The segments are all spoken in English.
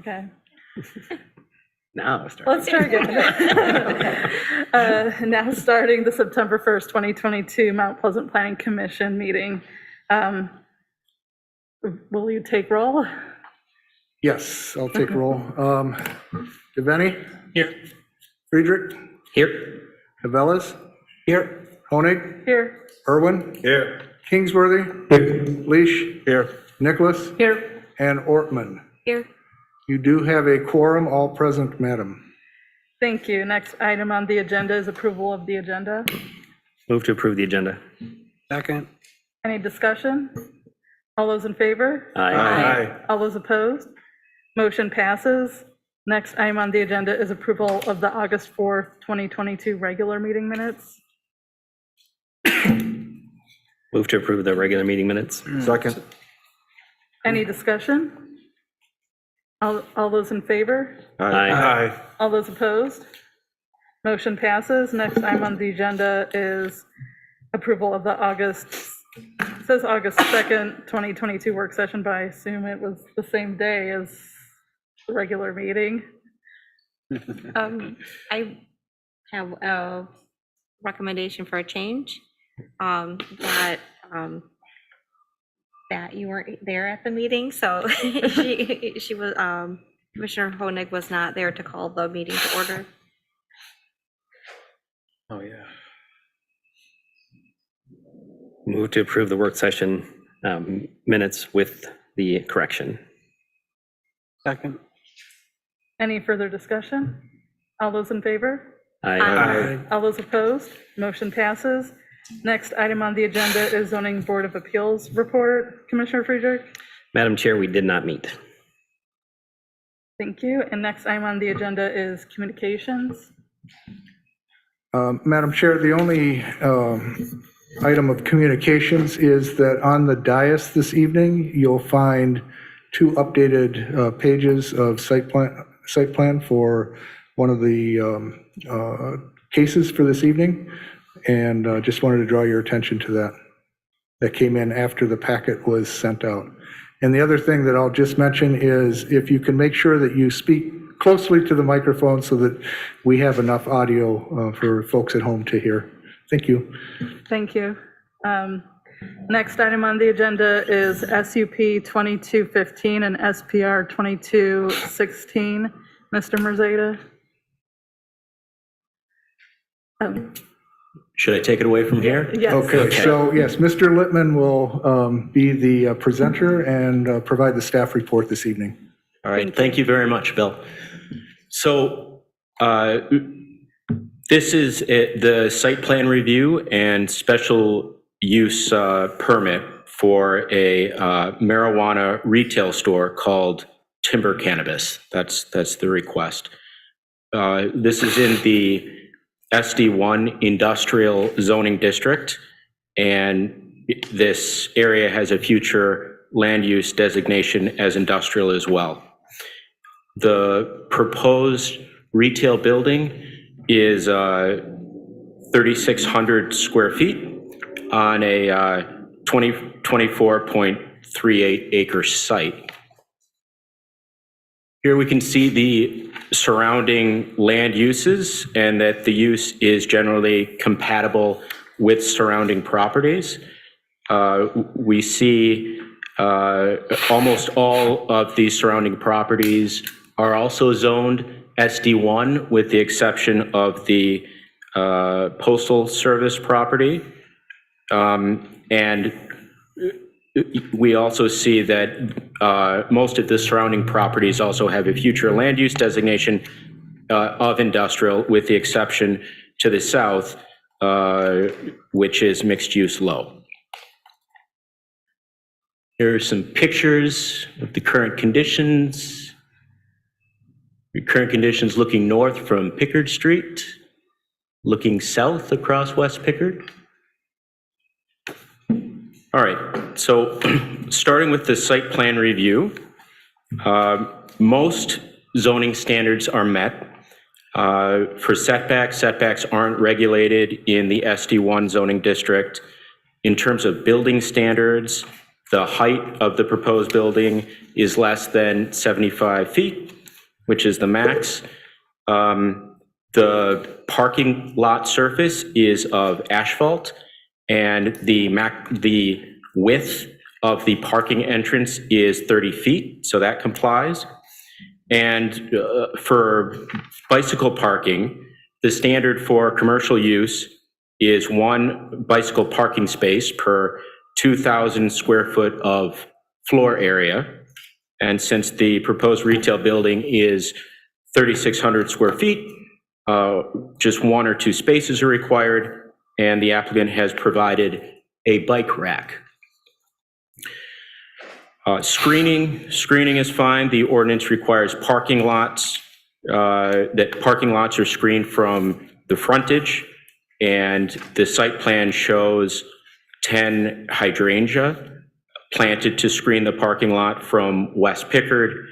Okay, Now we're starting. let's try again. Now starting the September 1st, 2022 Mount Pleasant Planning Commission meeting. Will you take roll? Yes, I'll take roll. Deveni, Here. Friedrich, Here. Havelis, Here. Honig, Here. Irwin, Here. Kingsworthy, Leash, Here. Nicholas, Here. and Ortman. Here. You do have a quorum, all present, madam. Thank you. Next item on the agenda is approval of the agenda. Move to approve the agenda. Second. Any discussion? All those in favor? Aye. All those opposed? Motion passes. Next item on the agenda is approval of the August 4th, 2022 regular meeting minutes. Move to approve the regular meeting minutes. Second. Any discussion? All those in favor? Aye. All those opposed? Motion passes. Next item on the agenda is approval of the August 2nd, 2022 work session, but I assume it was the same day as the regular meeting. I have a recommendation for a change, that you weren't there at the meeting, so she was, Commissioner Honig was not there to call the meeting to order. Oh, yeah. Move to approve the work session minutes with the correction. Second. Any further discussion? All those in favor? Aye. All those opposed? Motion passes. Next item on the agenda is zoning board of appeals report. Commissioner Friedrich? Madam Chair, we did not meet. Thank you. And next item on the agenda is communications. Madam Chair, the only item of communications is that on the dais this evening, you'll find 2 updated pages of site plan for one of the cases for this evening. And just wanted to draw your attention to that. That came in after the packet was sent out. And the other thing that I'll just mention is if you can make sure that you speak closely to the microphone so that we have enough audio for folks at home to hear. Thank you. Thank you. Next item on the agenda is SUP 2215 and SPR 2216. Mr. Merzada? Should I take it away from here? Yes. Okay, so yes, Mr. Littman will be the presenter and provide the staff report this evening. All right, thank you very much, Bill. So this is the site plan review and special use permit for a marijuana retail store called Timber Cannabis. That's the request. This is in the SD1 industrial zoning district, and this area has a future land use designation as industrial as well. The proposed retail building is 3,600 square feet on a 24.38 acre site. Here we can see the surrounding land uses and that the use is generally compatible with surrounding properties. We see almost all of these surrounding properties are also zoned SD1 with the exception of the Postal Service property. And we also see that most of the surrounding properties also have a future land use designation of industrial with the exception to the south, which is mixed use low. Here are some pictures of the current conditions. The current conditions looking north from Pickard Street, looking south across West Pickard. All right, so starting with the site plan review, most zoning standards are met. For setbacks aren't regulated in the SD1 zoning district. In terms of building standards, the height of the proposed building is less than 75 feet. which is the max. The parking lot surface is of asphalt, and the width of the parking entrance is 30 feet, so that complies. And for bicycle parking, the standard for commercial use is 1 bicycle parking space per 2,000 square foot of floor area. And since the proposed retail building is 3,600 square feet, just 1 or 2 spaces are required, and the applicant has provided a bike rack. Screening is fine. The ordinance requires parking lots, that parking lots are screened from the frontage, and the site plan shows 10 hydrangea planted to screen the parking lot from West Pickard,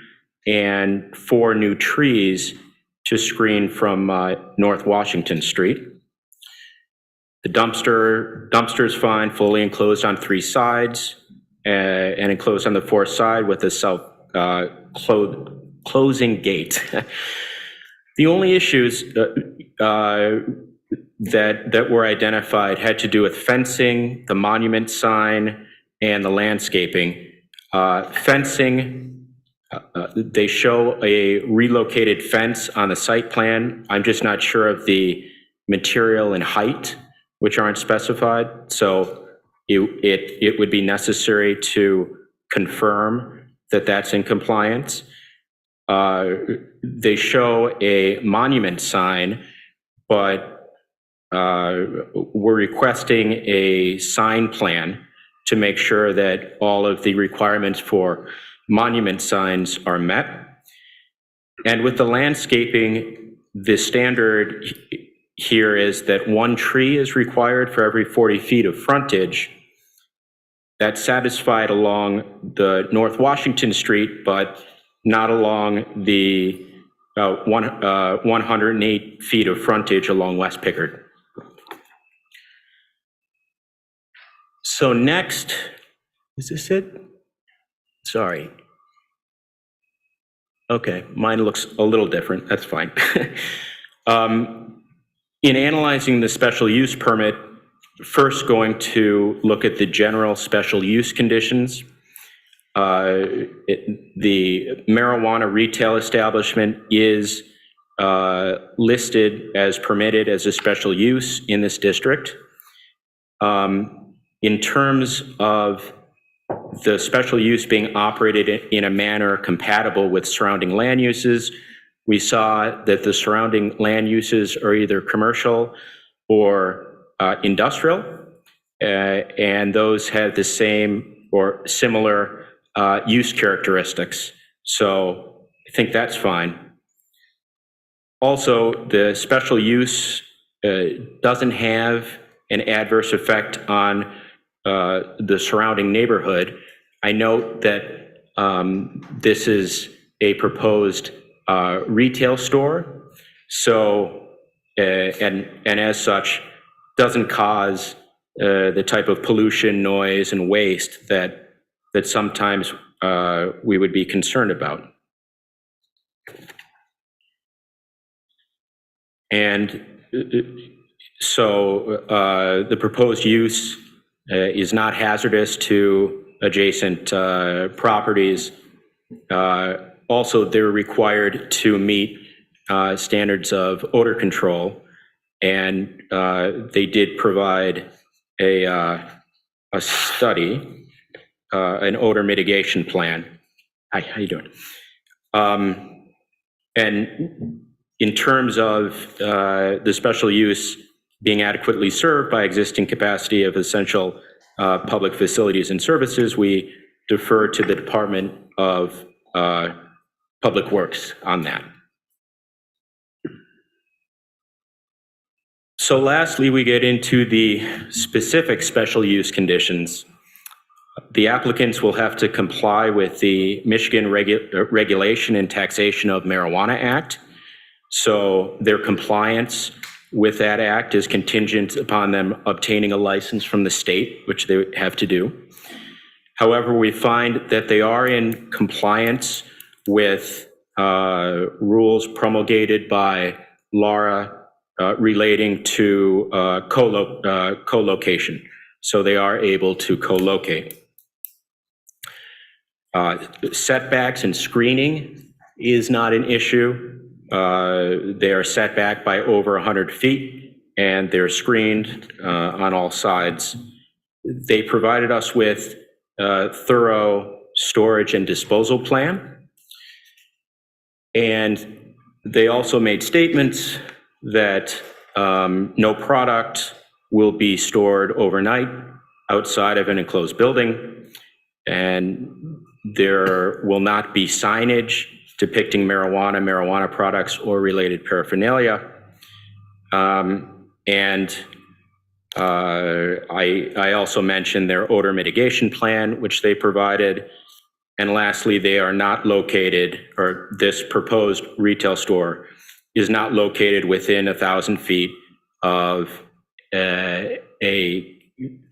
and 4 new trees to screen from North Washington Street. The dumpster is fine, fully enclosed on 3 sides, and enclosed on the 4th side with a self-closing gate. The only issues that were identified had to do with fencing, the monument sign, and the landscaping. Fencing, they show a relocated fence on the site plan. I'm just not sure of the material and height, which aren't specified. So it would be necessary to confirm that that's in compliance. They show a monument sign, but we're requesting a sign plan to make sure that all of the requirements for monument signs are met. And with the landscaping, the standard here is that 1 tree is required for every 40 feet of frontage. That's satisfied along the North Washington Street, but not along the 108 feet of frontage along West Pickard. So next, is this it? Sorry. Okay, mine looks a little different, that's fine. In analyzing the special use permit, first going to look at the general special use conditions. The marijuana retail establishment is listed as permitted as a special use in this district. In terms of the special use being operated in a manner compatible with surrounding land uses, we saw that the surrounding land uses are either commercial or industrial, and those have the same or similar use characteristics. So I think that's fine. Also, the special use doesn't have an adverse effect on the surrounding neighborhood. I note that this is a proposed retail store, so and as such doesn't cause the type of pollution, noise, and waste that sometimes we would be concerned about. And so the proposed use is not hazardous to adjacent properties. Also, they're required to meet standards of odor control, and they did provide a study, an odor mitigation plan. Hi, how you doing? And in terms of the special use being adequately served by existing capacity of essential public facilities and services, we defer to the Department of Public Works on that. So lastly, we get into the specific special use conditions. The applicants will have to comply with the Michigan Regulation and Taxation of Marijuana Act. So their compliance with that act is contingent upon them obtaining a license from the state, which they have to do. However, we find that they are in compliance with rules promulgated by Laura relating to co-location. So they are able to co-locate. Setbacks and screening is not an issue. They are set back by over 100 feet, and they're screened on all sides. They provided us with a thorough storage and disposal plan. And they also made statements that no product will be stored overnight outside of an enclosed building, and there will not be signage depicting marijuana products, or related paraphernalia. I also mentioned their odor mitigation plan, which they provided. And lastly, they are not located, or this proposed retail store is not located within 1,000 feet of a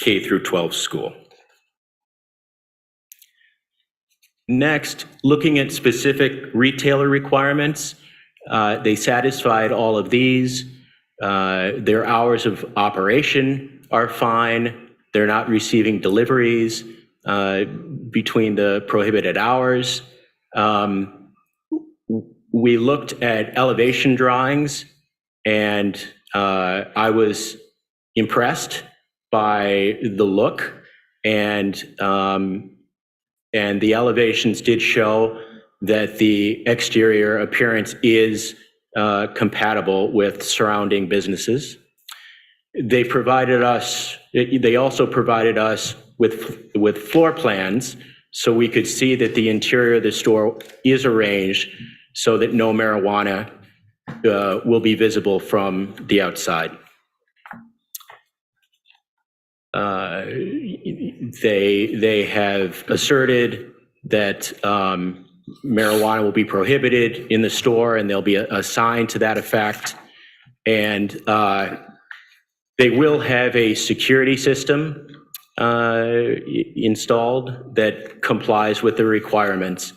K through 12 school. Next, looking at specific retailer requirements, they satisfied all of these. Their hours of operation are fine. They're not receiving deliveries between the prohibited hours. We looked at elevation drawings, and I was impressed by the look, and the elevations did show that the exterior appearance is compatible with surrounding businesses. They also provided us with floor plans, so we could see that the interior of the store is arranged so that no marijuana will be visible from the outside. They have asserted that marijuana will be prohibited in the store, and there'll be a sign to that effect. And they will have a security system installed that complies with the requirements.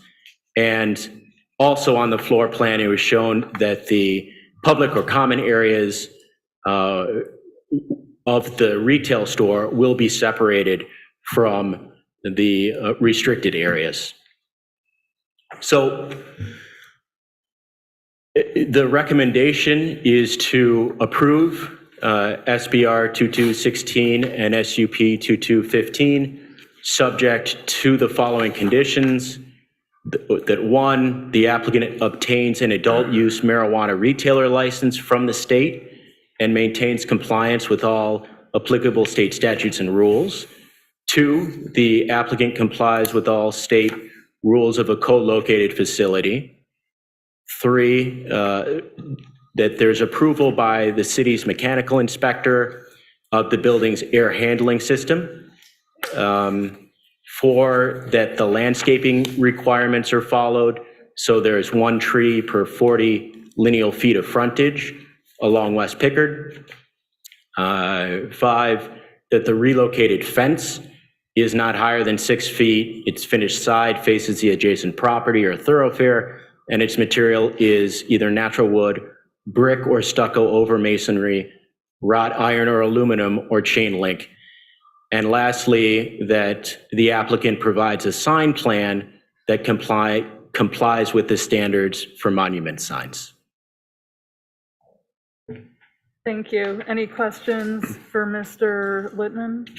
And also on the floor plan, it was shown that the public or common areas of the retail store will be separated from the restricted areas. So the recommendation is to approve SBR 2216 and SUP 2215, subject to the following conditions. That one, the applicant obtains an adult use marijuana retailer license from the state and maintains compliance with all applicable state statutes and rules. Two, the applicant complies with all state rules of a co-located facility. Three, that there's approval by the city's mechanical inspector of the building's air handling system. Four, that the landscaping requirements are followed. So there's 1 tree per 40 lineal feet of frontage along West Pickard. 5, that the relocated fence is not higher than 6 feet. Its finished side faces the adjacent property or thoroughfare, and its material is either natural wood, brick or stucco over masonry, wrought iron or aluminum, or chain link. And lastly, that the applicant provides a sign plan that complies with the standards for monument signs. Thank you. Any questions for Mr. Littman?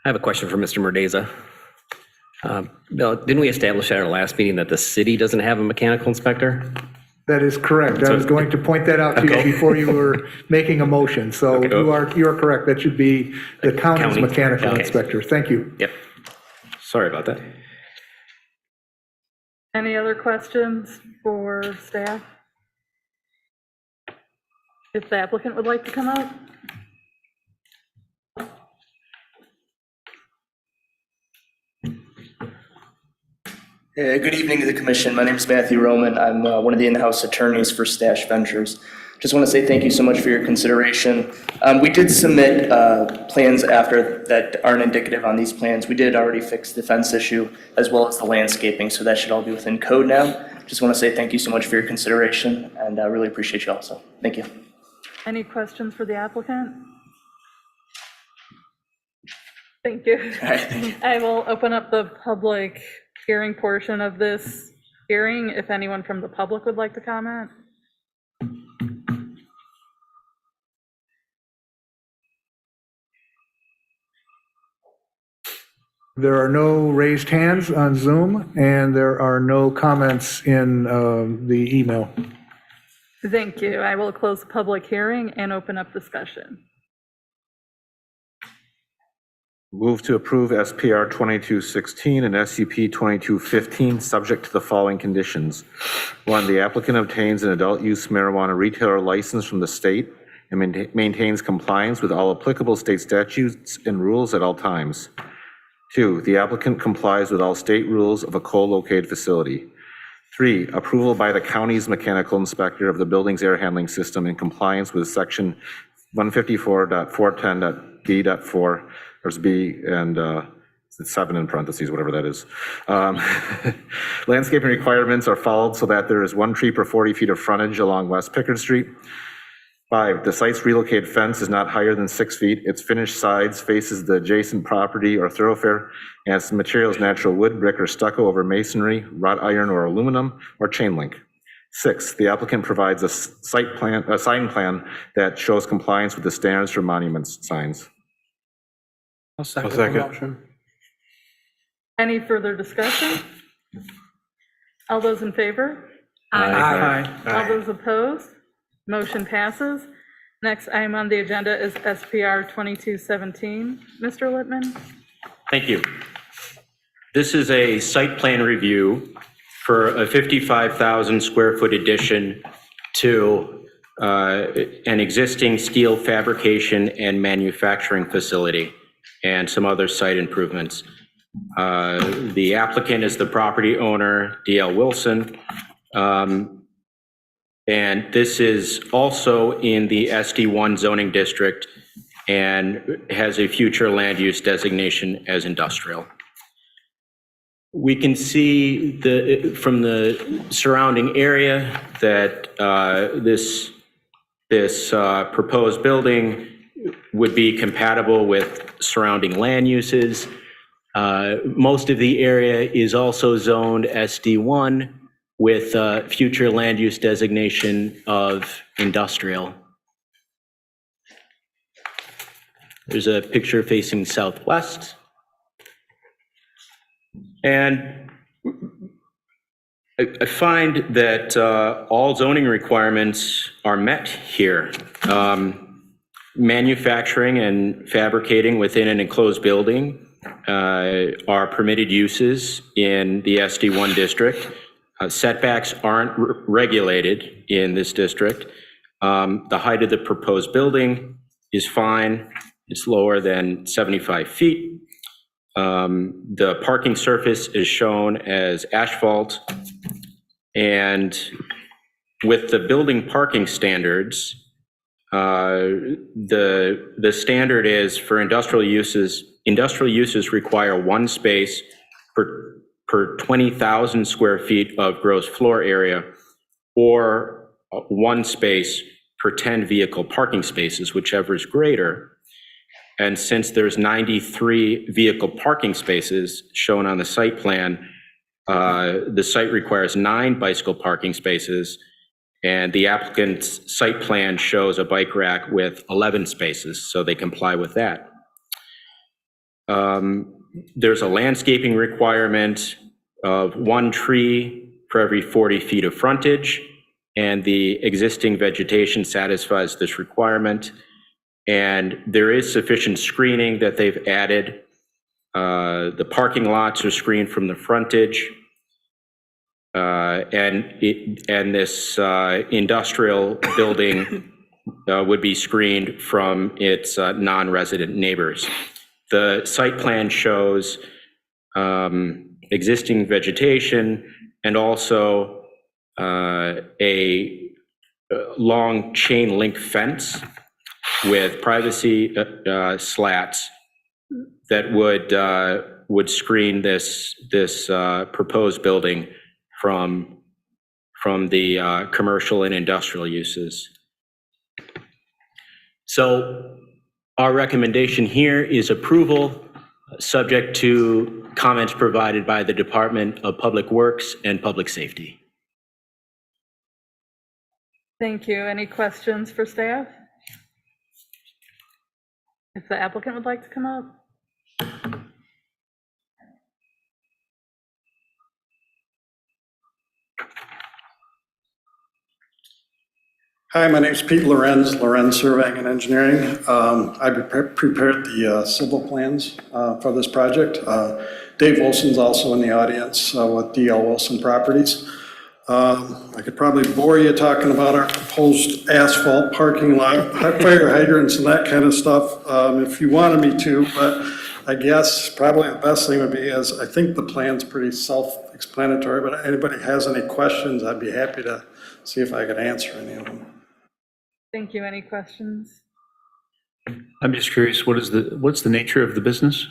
I have a question for Mr. Murdeza. Bill, didn't we establish at our last meeting that the city doesn't have a mechanical inspector? That is correct. I was going to point that out to you before you were making a motion. So you are correct. That should be the county's County. mechanical Okay. inspector. Thank you. Yep. Sorry about that. Any other questions for staff? If the applicant would like to come up? Good evening to the commission. My name is Matthew Roman. I'm one of the in-house attorneys for Stash Ventures. Just want to say thank you so much for your consideration. We did submit plans after that aren't indicative on these plans. We did already fix the fence issue as well as the landscaping, so that should all be within code now. Just want to say thank you so much for your consideration, and I really appreciate you also. Thank you. Any questions for the applicant? Thank you. All right, thank you. I will open up the public hearing portion of this hearing if anyone from the public would like to comment. There are no raised hands on Zoom, and there are no comments in the email. Thank you. I will close the public hearing and open up discussion. Move to approve SPR 2216 and SUP 2215, subject to the following conditions. One, the applicant obtains an adult use marijuana retailer license from the state and maintains compliance with all applicable state statutes and rules at all times. Two, the applicant complies with all state rules of a co-located facility. Three, approval by the county's mechanical inspector of the building's air handling system in compliance with section 154.410.B.4, there's B and it's 7 in parentheses, whatever that is. Landscaping requirements are followed so that there is 1 tree per 40 feet of frontage along West Pickard Street. 5, the site's relocated fence is not higher than 6 feet. Its finished sides faces the adjacent property or thoroughfare, and its material is natural wood, brick, or stucco over masonry, wrought iron or aluminum, or chain link. 6, the applicant provides a sign plan that shows compliance with the standards for monuments signs. I'll second the motion. Any further discussion? All those in favor? Aye. All those opposed? Motion passes. Next item on the agenda is SPR 2217. Mr. Littman? Thank you. This is a site plan review for a 55,000 square foot addition to an existing steel fabrication and manufacturing facility and some other site improvements. The applicant is the property owner, DL Wilson. And this is also in the SD1 zoning district and has a future land use designation as industrial. We can see from the surrounding area that this proposed building would be compatible with surrounding land uses. Most of the area is also zoned SD1 with future land use designation of industrial. There's a picture facing southwest. And I find that all zoning requirements are met here. Manufacturing and fabricating within an enclosed building are permitted uses in the SD1 district. Setbacks aren't regulated in this district. The height of the proposed building is fine. It's lower than 75 feet. The parking surface is shown as asphalt. And with the building parking standards, the standard is for industrial uses require 1 space per 20,000 square feet of gross floor area, or 1 space per 10 vehicle parking spaces, whichever is greater. And since there's 93 vehicle parking spaces shown on the site plan, the site requires 9 bicycle parking spaces, and the applicant's site plan shows a bike rack with 11 spaces, so they comply with that. There's a landscaping requirement of 1 tree for every 40 feet of frontage, and the existing vegetation satisfies this requirement. And there is sufficient screening that they've added. The parking lots are screened from the frontage. And this industrial building would be screened from its non-resident neighbors. The site plan shows existing vegetation and also a long chain link fence with privacy slats that would screen this proposed building from the commercial and industrial uses. So our recommendation here is approval, subject to comments provided by the Department of Public Works and Public Safety. Thank you. Any questions for staff? If the applicant would like to come up? Hi, my name is Pete Lorenz, Lorenz Surveying and Engineering. I prepared the civil plans for this project. Dave Wilson's also in the audience with DL Wilson Properties. I could probably bore you talking about our proposed asphalt parking lot, fire hydrants and that kind of stuff if you wanted me to, but I guess probably the best thing would be is, I think the plan's pretty self-explanatory, but if anybody has any questions, I'd be happy to see if I could answer any of them. Thank you. Any questions? I'm just curious, what's the nature of the business?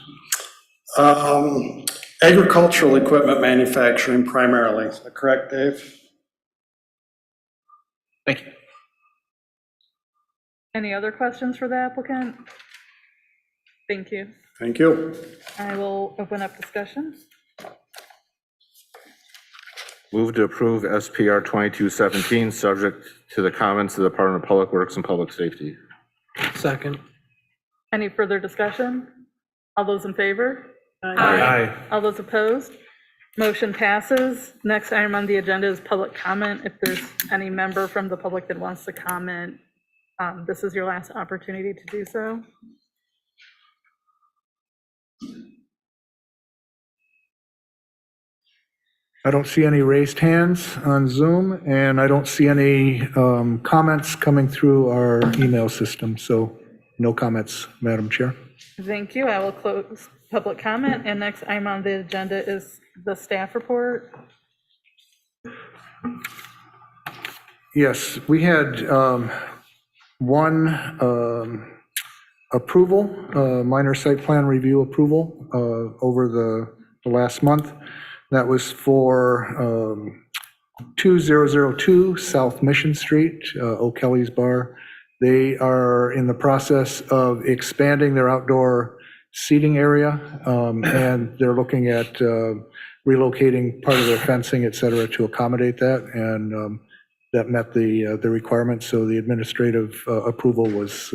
Agricultural equipment manufacturing primarily, is that correct, Dave? Thank you. Any other questions for the applicant? Thank you. Thank you. I will open up discussion. Move to approve SPR 2217, subject to the comments of the Department of Public Works and Public Safety. Second. Any further discussion? All those in favor? Aye. All those opposed? Motion passes. Next item on the agenda is public comment. If there's any member from the public that wants to comment, this is your last opportunity to do so. I don't see any raised hands on Zoom, and I don't see any comments coming through our email system, so no comments, Madam Chair. Thank you. I will close public comment, and next item on the agenda is the staff report. Yes, we had one approval, minor site plan review approval over the last month. That was for 2002 South Mission Street, O'Kelly's Bar. They are in the process of expanding their outdoor seating area, and they're looking at relocating part of their fencing, et cetera, to accommodate that, and that met the requirements, so the administrative approval was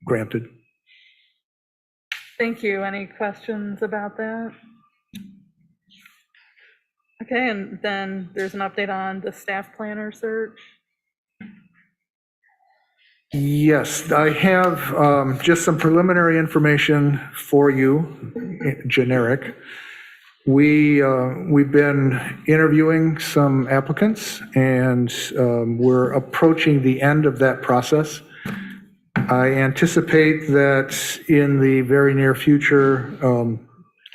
granted. Thank you. Any questions about that? Okay, and then there's an update on the staff planner search. Yes, I have just some preliminary information for you, generic. We've been interviewing some applicants, and we're approaching the end of that process. I anticipate that in the very near future,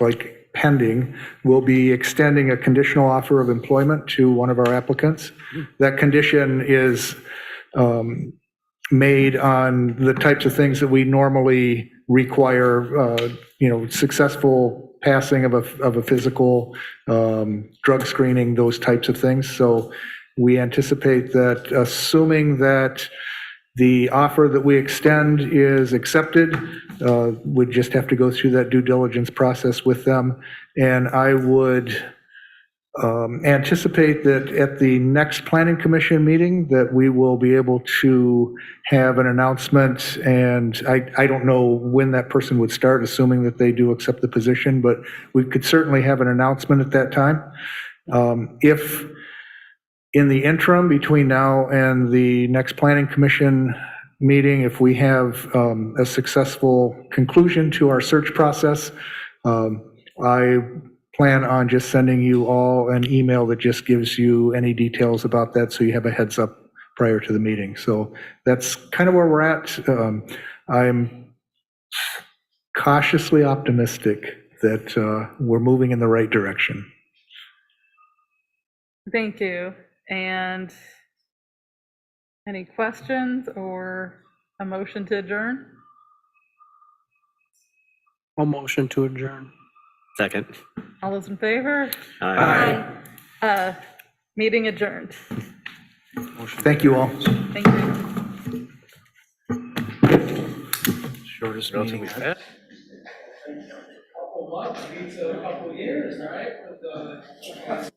like pending, we'll be extending a conditional offer of employment to one of our applicants. That condition is made on the types of things that we normally require, successful passing of a physical, drug screening, those types of things. So we anticipate that, assuming that the offer that we extend is accepted, we'd just have to go through that due diligence process with them. And I would anticipate that at the next Planning Commission meeting that we will be able to have an announcement, and I don't know when that person would start, assuming that they do accept the position, but we could certainly have an announcement at that time. If in the interim between now and the next Planning Commission meeting, if we have a successful conclusion to our search process, I plan on just sending you all an email that just gives you any details about that, so you have a heads up prior to the meeting. So that's kind of where we're at. I'm cautiously optimistic that we're moving in the right direction. Thank you. And Any questions or a motion to adjourn? I'll motion to adjourn. Second. All those in favor? Meeting adjourned. Thank you all. Thank you. Shortest meeting ever. Couple months, a couple years, all right?